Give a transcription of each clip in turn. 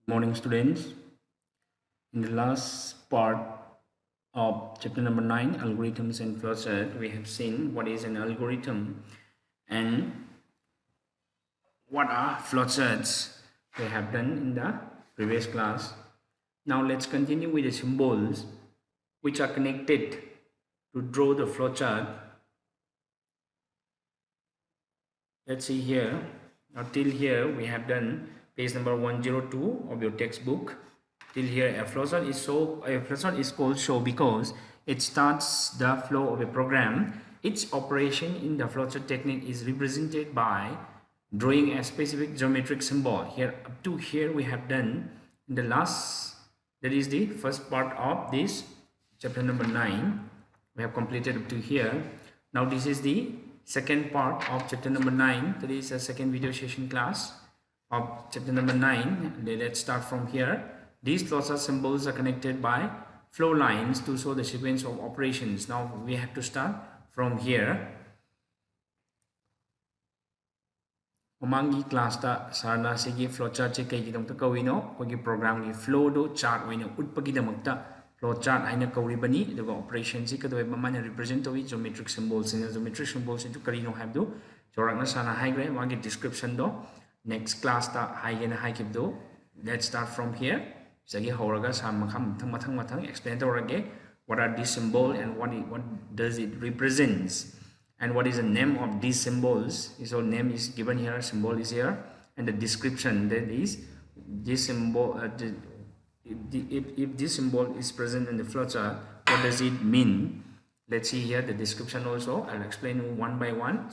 Morning, students. In the last part of chapter number 9, algorithms and flowchart, we have seen what is an algorithm and what are flowcharts. We have done in the previous class. Now let's continue with the symbols which are connected to draw the flowchart. Let's see here. Now till here we have done page number 102 of your textbook. Till here a flowchart is called show because it starts the flow of a program. Each operation in the flowchart technique is represented by drawing a specific geometric symbol. Here up to here we have done in the last, that is the first part of this chapter number 9. We have completed up to here. Now this is the second part of chapter number 9. That is a second video session class of chapter number 9. Let's start from here. These flowchart symbols are connected by flow lines to show the sequence of operations. Now we have to start from here. Mamangi class ta sarna sigi flowchart che kai gidam ta kawino ko gi program gi flow do chart oina utpagi damakta flowchart aina kauri bani the operation si ka do mamana represent to geometric symbols in geometric symbols into karino have do jorakna sana haigre magi description do next class ta haigena haikib do. Let's start from here. Sagi horaga sam mathang explain to what are these symbols and what does it represents and what is the name of these symbols. So name is given here, symbol is here, and the description, that is this symbol. If this symbol is present in the flowchart, what does it mean? Let's see here the description also. I'll explain one by one.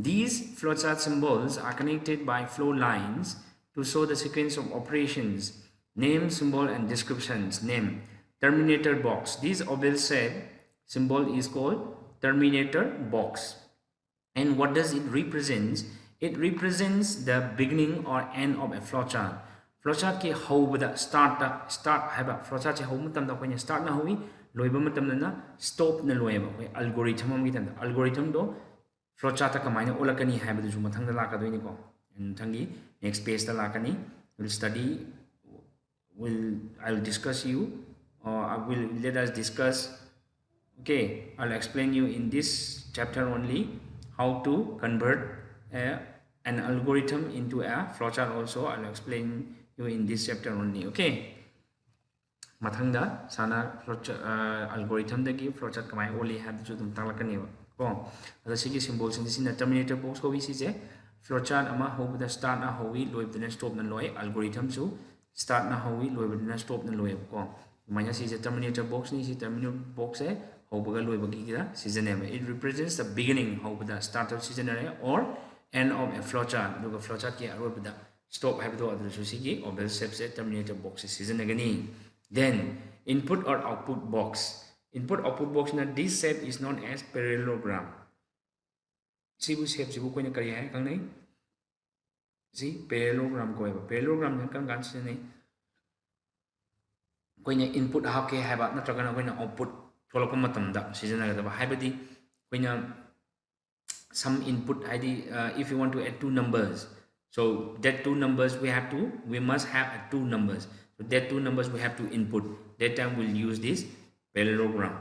These flowchart symbols are connected by flow lines to show the sequence of operations. Name, symbol, and descriptions. Name: terminator box. This oval shape symbol is called terminator box. And what does it represent? It represents the beginning or end of a flowchart. Flowchart ke hobada start haba flowchart che hobu tam da koina start na hobi loiba matam na stop na loiba algorithm am gitan algorithm do flowchart ta kamaina olakani habadu ju mathang da lakadoi ko and thangi next page ta lakani. We'll study, I'll discuss you, or let us discuss. Okay, I'll explain you in this chapter only how to convert an algorithm into a flowchart. Also I'll explain you in this chapter only. Okay, mathangda sana algorithm dagi flowchart kamai only have to dum talakani ko ada sigi symbols in this terminator box ko isi je flowchart ama hob the start na howi loib the stop na loi algorithm su start na howi loib the stop na loi ko manya si terminator box ni si terminator box e hobaga loib gi gira season. It represents the beginning of the start of season or end of a flowchart. Do flowchart ki arob da stop have do adru si gi oval shape se terminator box season agani. Then input or output box. Input output box na this shape is known as parallelogram. Sibu shape sibu ko na kari hai kang nei si parallelogram ko ba parallelogram na kang gan se nei ko na input ha ke ha ba na tra kana ko na output tholok matam da season aga ba haibadi ko na some input id. If you want to add two numbers, so that two numbers we must have two numbers, so that two numbers we have to input. That time we'll use this parallelogram.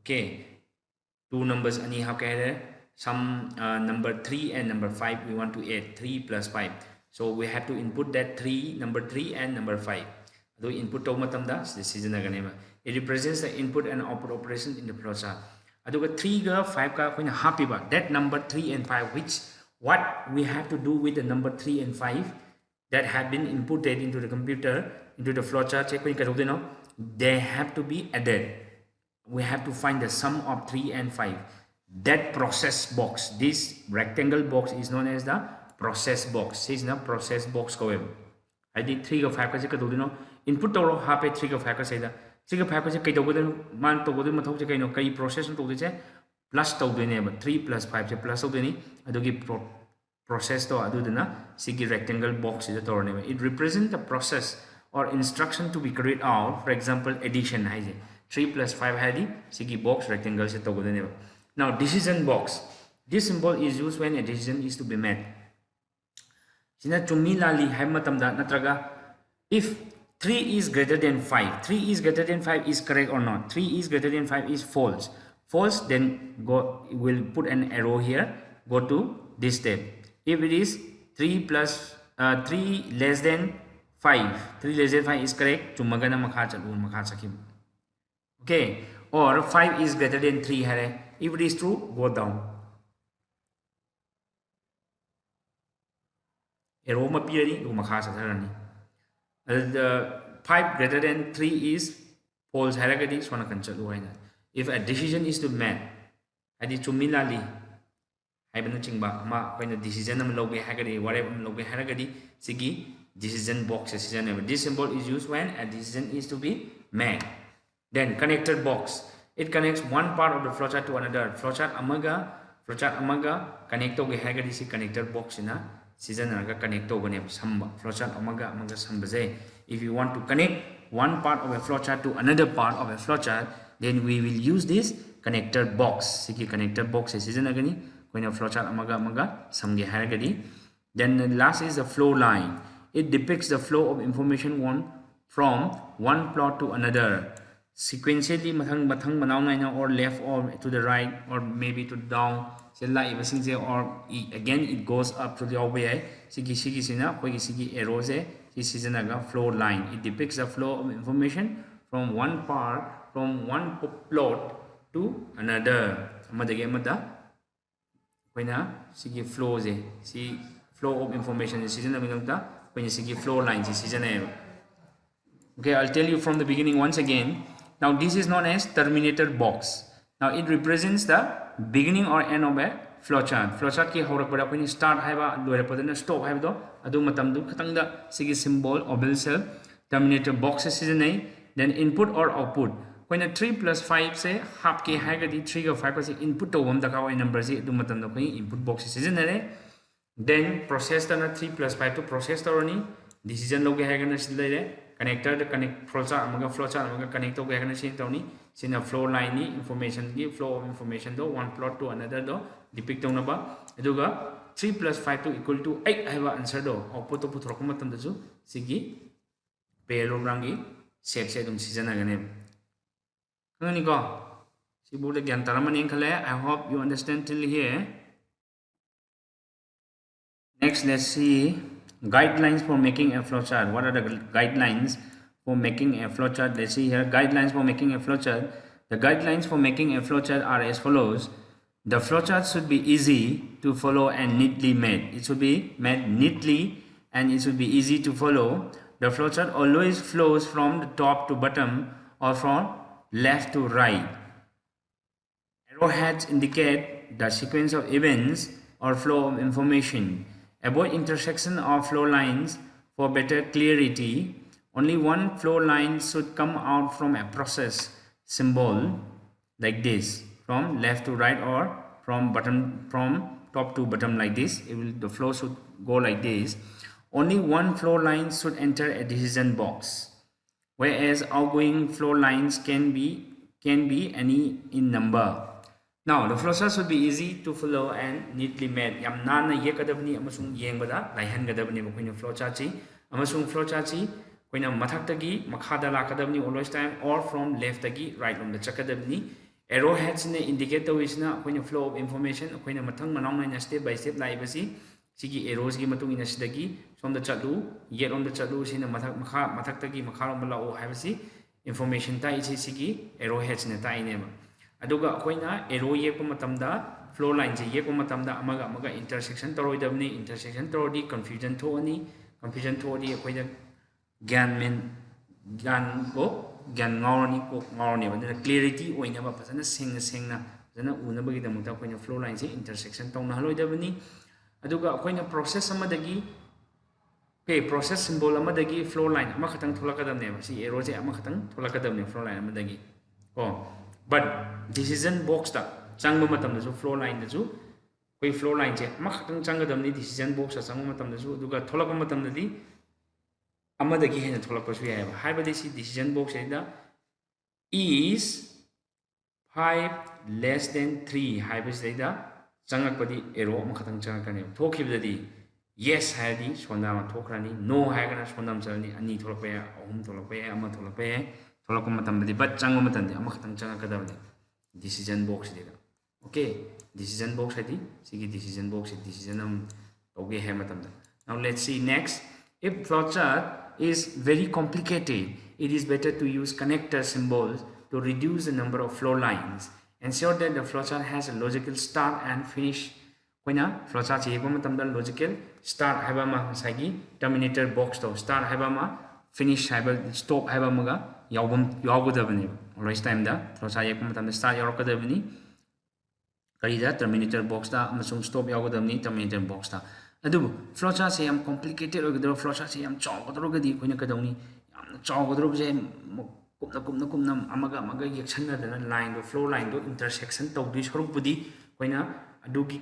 Okay, two numbers ani how can some number 3 and number 5 we want to add 3 plus 5, so we have to input that number 3 and number 5. The input to matamda this is naganema. It represents the input and output operation in the flowchart. Aduga 3 ga 5 ka koina happy ba that number 3 and 5, which what we have to do with the number 3 and 5 that have been inputted into the computer, into the flowchart check koina ka no, they have to be added. We have to find the sum of 3 and 5. That process box, this rectangle box is known as the process box. This is the process box ko I did 3 ga 5 ka se ka do no input to happy 3 ga 5 ka se da 3 ga 5 ka se kai do man to go mathau se kai no kai process to do che plus to do ne 3 plus 5 se plus to do ni adugi process to adu na sigi rectangle box is to ne. It represents the process or instruction to be carried out. For example, addition hai 3 plus 5 hai di sigi box rectangle se to go ne. Now decision box. This symbol is used when a decision is to be made. Sina chummi lali hai matamda natraga if 3 is greater than 5, 3 is greater than 5 is correct or not? 3 is greater than 5 is false. False, then we'll put an arrow here, go to this step. If it is 3 less than 5, 3 less than 5 is correct, chumagana makha chalu makha sakim. Okay, or 5 is greater than 3 hai. If it is true, go down. Arrow ma piri go makha satharani. The 5 greater than 3 is false haragadi swana kan chalu haina. If a decision is to be made, adi chummi lali haibana chingba ma koina decision am loge hagadi whatever am loge haragadi sigi decision box decision. This symbol is used when a decision is to be made. Then connected box, it connects one part of the flowchart to another. Flowchart amaga connect to hagadi si connected box ina season naga connect to gane samba flowchart amaga sambaze. If you want to connect one part of a flowchart to another part of a flowchart, then we will use this connector box. Siki connector box season agani koina flowchart amaga samge haragadi. Then the last is the flow line. It depicts the flow of information from one plot to another. Sequentially mathang manaw naina or left or to the right or maybe to down. Or again it goes up to the way. Sigi sina koigi sigi arrow se season aga flow line. It depicts the flow of information from one plot to another. Amadagi amada koina sigi flow se si flow of information season amida koina sigi flow line season. Okay, I'll tell you from the beginning once again. Now this is known as terminator box. Now it represents the beginning or end of a flowchart. Flowchart ki horakpada koini start haiba loirapadana stop haiba do adu matam du khatang da sigi symbol obel cell terminator box season. Then input or output koina 3 plus 5 se half ke haigadi 3 ga 5 se input to wam daka wai number se adu matam da koini input box season. Then process tana 3 plus 5 to process torani decision loge haigana silere connector the connect flowchart amaga connect to haigana sin tawni sina flow line ni information gi flow of information do one plot to another do depict tawna ba aduga 3 plus 5 to equal to 8 haiba answer do output to puthorok matam da ju sigi parallelogram gi shape se dum season agane kangani ko sibu de gyan taramani khale. I hope you understand till here. Next, let's see guidelines for making a flowchart. What are the guidelines for making a flowchart? Let's see here. Guidelines for making a flowchart. The guidelines for making a flowchart are as follows. The flowchart should be easy to follow and neatly made. It should be made neatly and it should be easy to follow. The flowchart always flows from the top to bottom or from left to right. Arrowheads indicate the sequence of events or flow of information. Avoid intersection of flow lines for better clarity. Only one flow line should come out from a process symbol like this, from left to right or from top to bottom like this. The flow should go like this. Only one flow line should enter a decision box, whereas outgoing flow lines can be any in number. Now the flowchart should be easy to follow and neatly made. Yam nana yekadabni amasung yengbada laihangadabni koina flowchart chi amasung flowchart chi koina mathaktagi makhada lakadabni always time or from left tagi right on the chakadabni. Arrowheads ne indicate towisna koina flow of information koina mathang manong na step by step lai basi sigi arrows gi matung ina sidagi from the chatu yet on the chatu sina mathaktagi makharom la o habasi information ta ichi sigi arrowheads ne ta inema. Aduga koina arrow yekpa matamda flow line je yekpa matamda amaga intersection toroidabni. Intersection torodi confusion thoni koina gyan ngawni ko ngawni badana clarity oina ba pasana sengna badana unabagi damuta koina flow line je intersection tawna haloidabni. Aduga koina process amadagi process symbol amadagi flow line ama khatang tholakadamne si arrow je ama khatang tholakadamne flow line amadagi but decision box ta changba matam da flow line da ju koi flow line je ama khatang changadamni decision box changba matam da ju duga tholakam matam da di amadagi hena tholakpa su yai ba haibadi si decision box da is 5 less than 3 haibas da changakpadi arrow ama khatang changakani thokibdadi yes haidi sondam thokrani no haigana sondam chalni ani tholakpa ya ahum tholakpa ya ama tholakpa ya tholakpa matamdadi but changma matamdi ama khatang changakadabani decision box dida okay decision box haidi sigi decision box decision am toge hai matamda now let's see next if flowchart is very complicated it is better to use connector symbols to reduce the number of flow lines ensure that the flowchart has a logical start and finish koina flowchart chekpa matamda logical start haiba ma sagi terminator box to start haiba ma finish haiba stop haiba maga yawgodabani right time da flowchart yekpa matamda start yarakadabani karida terminator box da amasung stop yawgodabani terminator box da adu flowchart se yam complicated ogadro flowchart se yam chawgodrogadi koina kadawni yam chawgodroje kumna amaga yaksanna dana line do flow line do intersection tawdi sorukbudi koina adugi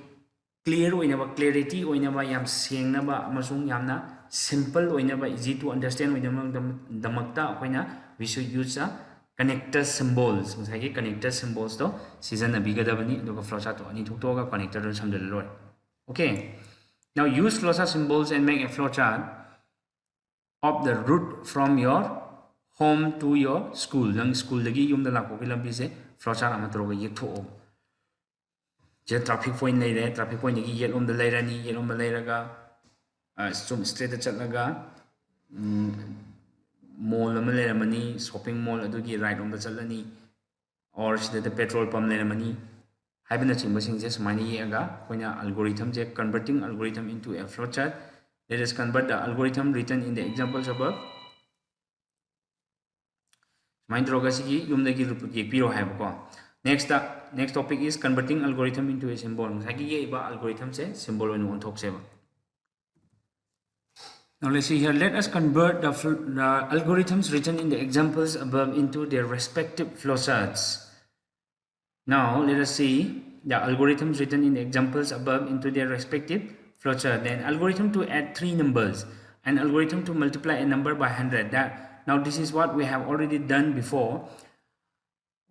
clear oinaba clarity oinaba yam sengnaba amasung yamna simple oinaba easy to understand oinaba damakta koina we should use a connector symbols musagi connector symbols to season abigadabani aduga flowchart to ani thuktoga connector do samdaloi okay now use flowchart symbols and make a flowchart of the route from your home to your school lang school lagi yum da lakko ki lambi se flowchart ama troga yekho je traffic point lay re traffic point gi yelom da lairani yelom da lairaga sum straight chatlaga mall ama lairamani shopping mall adugi right on da chalani or sida petrol pump lairamani haibina chingba singje smaini yega koina algorithm je converting algorithm into a flowchart let us convert the algorithm written in the examples above mind rogasi yumdagi yekpiro haibako next topic is converting algorithm into a symbol sagi ye ba algorithm se symbol on thokse ba now let's see here let us convert the algorithms written in the examples above into their respective flowcharts now let us see the algorithms written in the examples above into their respective flowchart then algorithm to add three numbers an algorithm to multiply a number by 100 now this is what we have already done before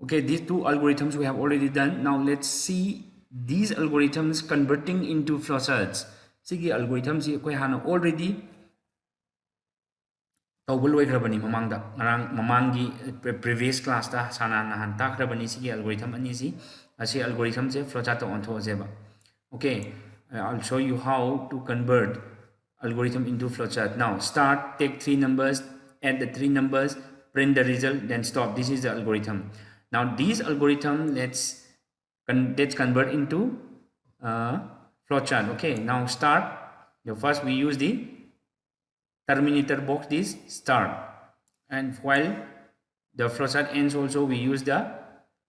okay these two algorithms we have already done now let's see these algorithms converting into flowcharts sigi algorithms koi hana already tawbul way khrabani mamangda mamangi previous class ta sana nahan ta khrabani sigi algorithm ani si asi algorithm je flowchart to on thojeba okay I'll show you how to convert algorithm into flowchart now start take three numbers add the three numbers print the result then stop this is the algorithm now these algorithm let's convert into flowchart okay now start the first we use the terminator box this start and while the flowchart ends also we use the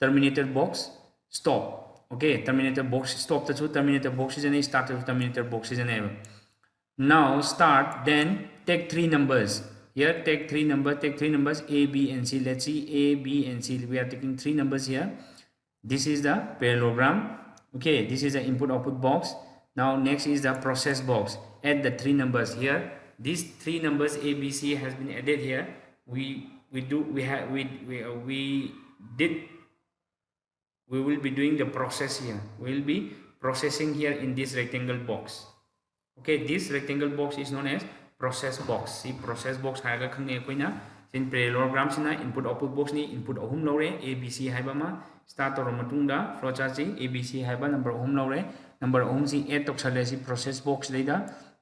terminator box stop okay terminator box stop the terminator box is an start of terminator box is an now start then take three numbers here take three numbers a b and c let's see a b and c we are taking three numbers here this is the parallelogram okay this is the input output box now next is the process box add the three numbers here these three numbers a b c has been added here we will be doing the process here we will be processing here in this rectangle box okay this rectangle box is known as process box see process box haiga khangye koina sin parallelogram sina input output box ni input ahum lore abc haiba ma start tor matungda flowchart si abc haiba number ahum lore number ahum si add toksale si process box leida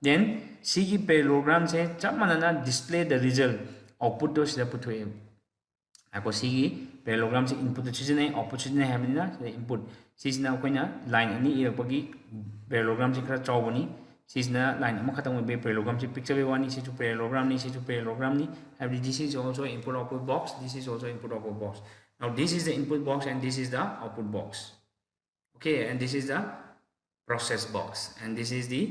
then si gi parallelogram se chamanana display the result output to sida puthoe ako si gi parallelogram se input to chijane output chijane habina input sisina koina line ani irakpagi parallelogram se khara chawbani sisna line ama khatang be parallelogram se picture be wani si to parallelogram ni this is also input output box this is also input output box now this is the input box and this is the output box okay and this is the process box and this is the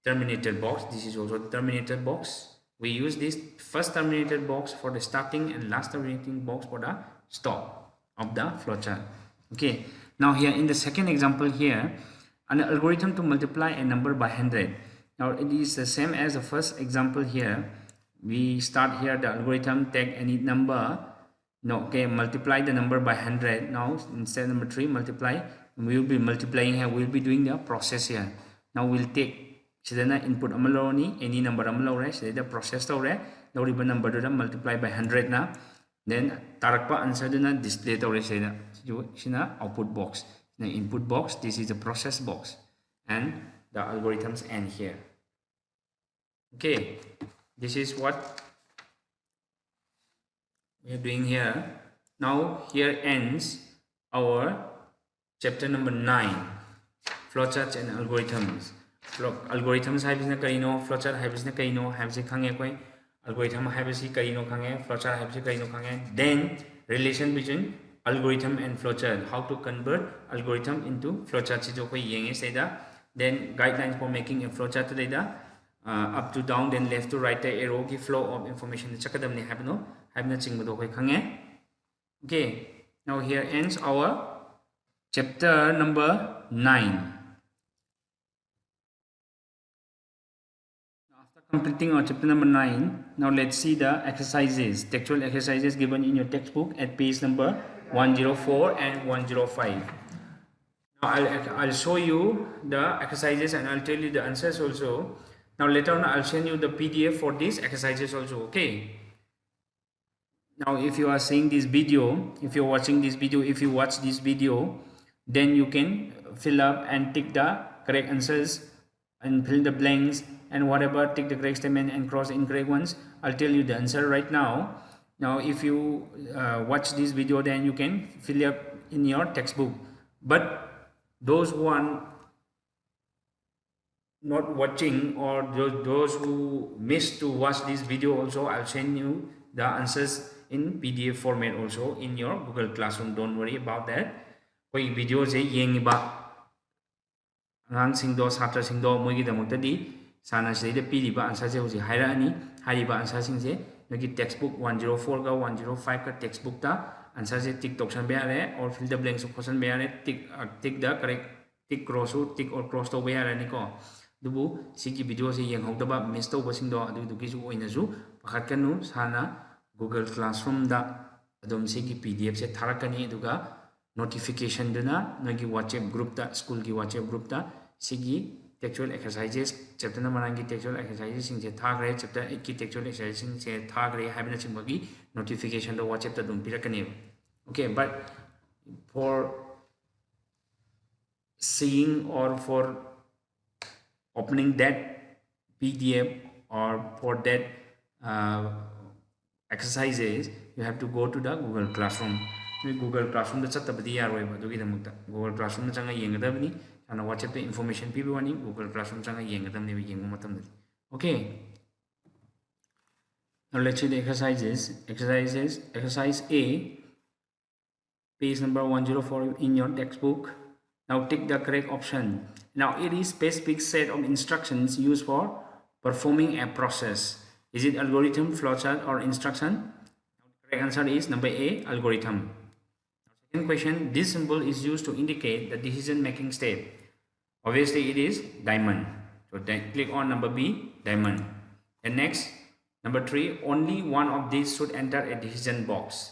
terminator box this is also the terminator box we use this first terminator box for the starting and last terminating box for the stop of the flowchart okay now here in the second example here an algorithm to multiply a number by 100 now it is the same as the first example here we start here the algorithm take any number no okay multiply the number by 100 now instead number 3 multiply we will be multiplying here, we will be doing the process here. Now we'll take sidana input amaloni, any number amalore, the process tore, the number to multiply by 100 na. Then tarakpa answer dana display tore sina output box. The input box, this is the process box, and the algorithms end here. Okay, this is what we are doing here. Now here ends our chapter number 9, flowcharts and algorithms. Algorithms haibisna karino, flowchart haibisna karino, haibisi khange koi, algorithm haibisi karino khange, flowchart haibisi karino khange. Then relation between algorithm and flowchart, how to convert algorithm into flowchart si jo koi yenge seda. Then guidelines for making a flowchart today up to down, then left to right arrow ki flow of information chakadam ni habno habna chingbo koi khange. Okay, now here ends our chapter number 9. After completing our chapter number 9, now let's see the exercises, textual exercises given in your textbook at page number 104 and 105. Now I'll show you the exercises and I'll tell you the answers also. Now later on I'll send you the PDF for these exercises also. Okay. Now if you are seeing this video, if you're watching this video, if you watch this video, then you can fill up and tick the correct answers and fill the blanks and whatever, tick the correct statement and cross the incorrect ones. I'll tell you the answer right now. Now if you watch this video, then you can fill up in your textbook. But those who are not watching, or those who missed to watch this video also, I'll send you the answers in PDF format also in your Google Classroom. Don't worry about that. Koi video je yengiba angang singdo satra singdo mogi damuktadi sana sida piriba answer je hoji hairani hariba answer singje nogi textbook 104 ga 105 ka textbook ta answer je tick option be are or fill the blanks option be are tick the correct tick cross tick or cross to be are ni ko dubu sigi video je yenghogdaba miss to basingdo adu du gisu oinasu pakhat kanu sana Google Classroom da adom sigi PDF se tharakani duga notification duna nagi WhatsApp group ta school ki WhatsApp group ta sigi textual exercises chapter number 9 ki textual exercises sing se thagre chapter 8 ki textual exercises sing se thagre habina chingbagi notification do WhatsApp ta dum pirakani. Okay, but for seeing or for opening that PDF or for that exercises, you have to go to the Google Classroom. Google Classroom that's the Google Classroom the changa yengadabni and WhatsApp the information people wani Google Classroom changa yengadamni yengumatam. Okay. Now let's see the exercises. Exercise A, page number 104 in your textbook. Now tick the correct option. Now it is specific set of instructions used for performing a process. Is it algorithm, flowchart, or instruction? The correct answer is number A, algorithm. Second question, this symbol is used to indicate the decision making step. Obviously it is diamond. So then click on number B, diamond. And next, number 3, only one of these should enter a decision box.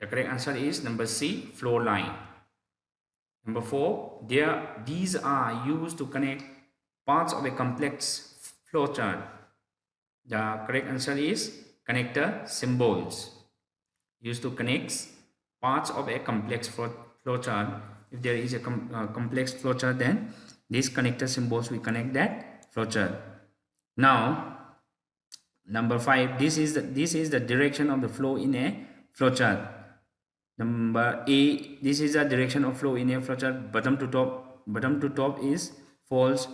The correct answer is number C, flow line. Number 4, these are used to connect parts of a complex flowchart. The correct answer is connector symbols. Used to connect parts of a complex flowchart. If there is a complex flowchart, then these connector symbols will connect that flowchart. Now, number 5, this is the direction of the flow in a flowchart. Number A, this is the direction of flow in a flowchart. Bottom to top is false.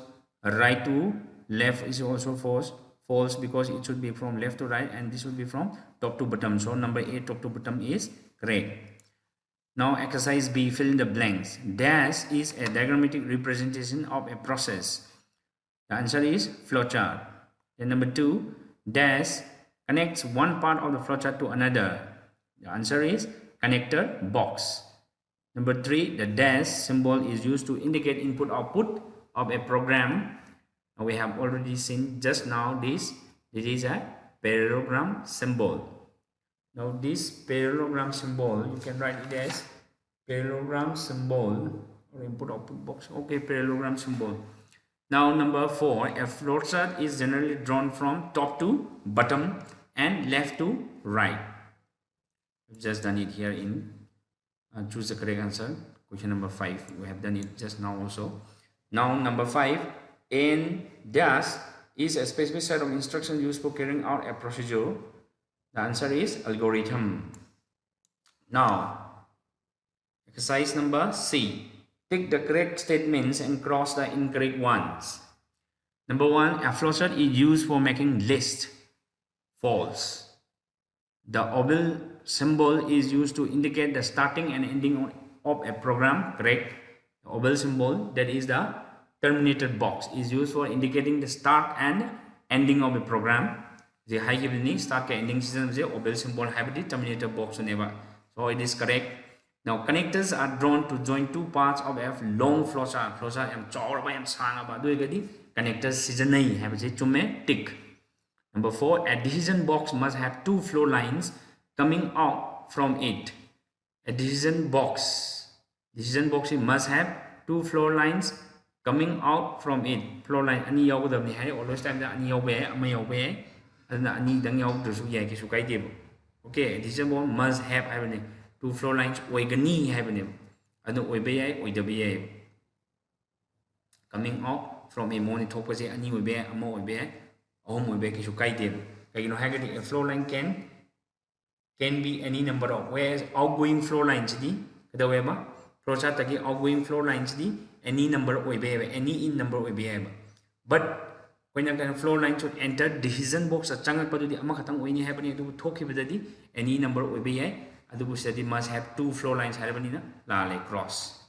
Right to left is also false because it should be from left to right, and this should be from top to bottom. So number A, top to bottom, is correct. Now exercise B, fill in the blanks. Dash is a diagrammatic representation of a process. The answer is flowchart. Then number 2, dash connects one part of the flowchart to another. The answer is connector box. Number 3, the dash symbol is used to indicate input output of a program. We have already seen just now this is a parallelogram symbol. Now this parallelogram symbol, you can write it as parallelogram symbol or input output box. Okay, parallelogram symbol. Now number 4, a flowchart is generally drawn from top to bottom and left to right. We've just done it here in choose the correct answer. Question number 5. We have done it just now also. Now number 5, n dash is a specific set of instructions used for carrying out a procedure. The answer is algorithm. Now exercise number C. Tick the correct statements and cross the incorrect ones. Number 1, a flowchart is used for making list. False. The oval symbol is used to indicate the starting and ending of a program. Correct. The oval symbol, that is the terminated box, is used for indicating the start and ending of a program. The high given start and ending system is oval symbol have the terminated box never. So it is correct. Now connectors are drawn to join two parts of a long flowchart. Flowchart am chauraba am sangaba duigadi connectors sijanai have a chumme tick. Number 4, a decision box must have two flow lines coming out from it. A decision box must have two flow lines coming out from it. Flow line ani yaudabni hai always time da ani yaube ama yaube adna ani dang yaudrusu yai kisu kaide. Okay, a decision box must have having two flow lines oigani having adu oibe oidabe coming out from a moni thopase ani oibe ama oibe ahom oibe kisu kaide. Kagino hagadi a flow line can be any number of, whereas outgoing flow lines di kadawema flowchart tagi outgoing flow lines di any number oibe any in number oibe. But when a flow line should enter decision box changak padu di ama khatang oini habani adu thokibadadi any number oibe adu study must have two flow lines habani na la like cross.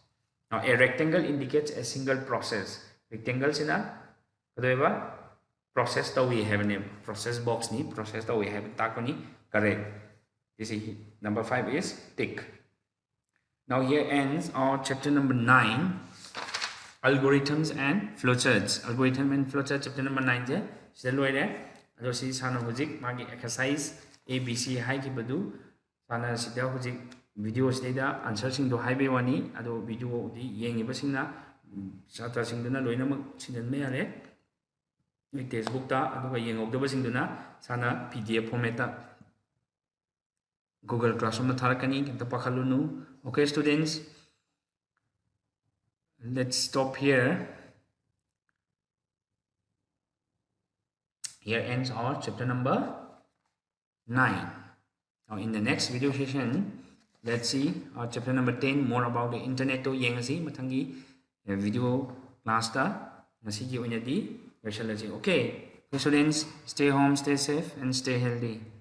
Now a rectangle indicates a single process. Rectangle sina kadaweba process tawi habani process box ni process tawi have takoni correct. This is number 5 is tick. Now here ends our chapter number 9, algorithms and flowcharts. Algorithm and flowchart chapter number 9 je sida loire ado si sana hojik magi exercise abc hai ki badu sana sida hojik video sida answer sing do haibe wani ado video di yengi basingna chatra sing duna loina mak sinan me ale ni textbook ta ado yengok do basing duna sana pdf format ta Google Classroom tharakani kita pakhalunu. Okay students, let's stop here. Here ends our chapter number 9. Now in the next video session, let's see our chapter number 10, more about the internet to yengasi matangi video class ta ngasigi oinadi versalasi. Okay students, stay home, stay safe and stay healthy.